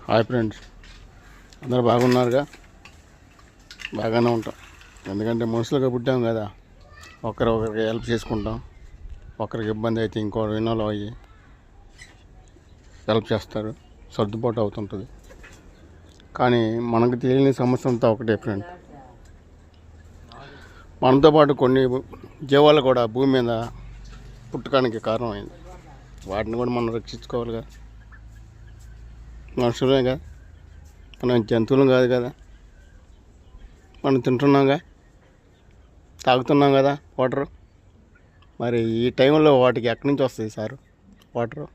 Hi friends, అందరూ బాగున్నారుగా? బాగానే ఉంటాం. ఎందుకంటే మనుషులుగా పుట్టాం కదా, ఒకరికి హెల్ప్ చేసుకుంటాం. ఒకరికి ఇబ్బంది అయితే ఇంకో ఇన్వాల్వ్ అయ్యి హెల్ప్ చేస్తారు, సర్దుబాటు అవుతుంటుంది. కానీ మనకు తెలియని సమస్య అంతా ఒకటే ఫ్రెండ్. మనతో పాటు కొన్ని జీవాలు కూడా భూమి మీద పుట్టడానికి కారణమైంది. వాటిని కూడా మనం రక్షించుకోవాలిగా. మనుషులేగా, మనం జంతువులు కాదు కదా. మనం తింటున్నాంగా, తాగుతున్నాం కదా వాటరు. మరి ఈ టైంలో వాటికి ఎక్కడి నుంచి వస్తుంది సార్ వాటరు?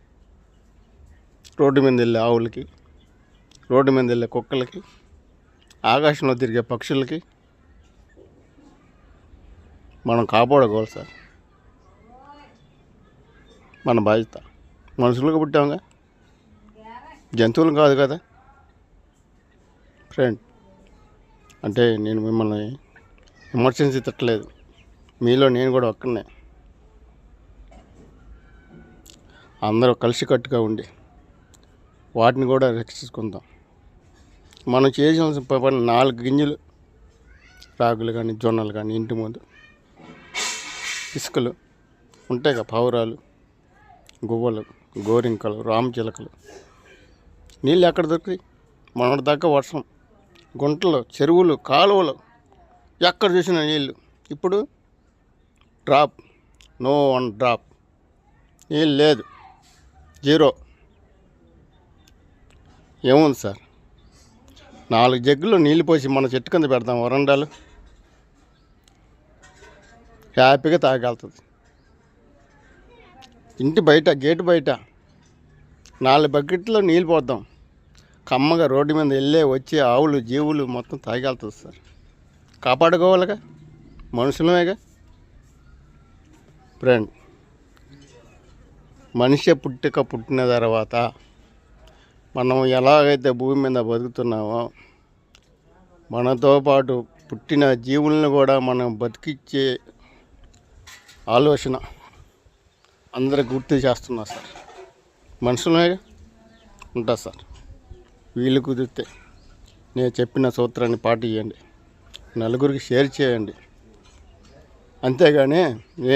రోడ్డు మీద వెళ్ళే ఆవులకి, రోడ్డు మీద వెళ్ళే కుక్కలకి, ఆకాశంలో తిరిగే పక్షులకి మనం కాపాడుకోవాలి సార్. మన బాధ్యత. మనుషులుగా పుట్టాంగా, జంతువులు కాదు కదా ఫ్రెండ్. అంటే నేను మిమ్మల్ని ఎమర్జెన్సీ తిట్టలేదు, మీలో నేను కూడా ఒక్కనే. అందరూ కలిసికట్టుగా ఉండి వాటిని కూడా రక్షించుకుందాం. మనం చేయాల్సిన పని 4 గింజలు, రాగులు కానీ జొన్నలు కానీ, ఇంటి ముందు ఇసుకలు ఉంటాయి కదా, పావురాలు, గువ్వలు, గోరింకలు, రామచిలకలు. నీళ్ళు ఎక్కడ దొరుకుతాయి? మొన్నటి దాకా వర్షం, గుంటలు, చెరువులు, కాలువలు, ఎక్కడ చూసిన నీళ్ళు. ఇప్పుడు డ్రాప్, నో వన్ డ్రాప్, నీళ్ళు లేదు, జీరో. ఏముంది సార్? 4 జగ్గులు నీళ్ళు పోసి మన చెట్టు కింద పెడతాం, వరండాలు, హ్యాపీగా తాగలుగుతుంది. ఇంటి బయట, గేటు బయట 4 బకెట్లో నీళ్ళు పోద్దాం, కమ్మగా రోడ్డు మీద వెళ్ళే వచ్చే ఆవులు, జీవులు మొత్తం తాగలుగుతుంది సార్. కాపాడుకోవాలిగా, మనుషులమేగా ఫ్రెండ్. మనిషి పుట్టిన తర్వాత మనం ఎలాగైతే భూమి మీద బతుకుతున్నామో, మనతో పాటు పుట్టిన జీవులను కూడా మనం బతికిచ్చే ఆలోచన అందరికి గుర్తు చేస్తున్నా సార్. మనుషులమేగా ఉంటా సార్. వీలు కుదిరితే నేను చెప్పిన సూత్రాన్ని పాటించండి, నలుగురికి షేర్ చేయండి. అంతేగాని నేను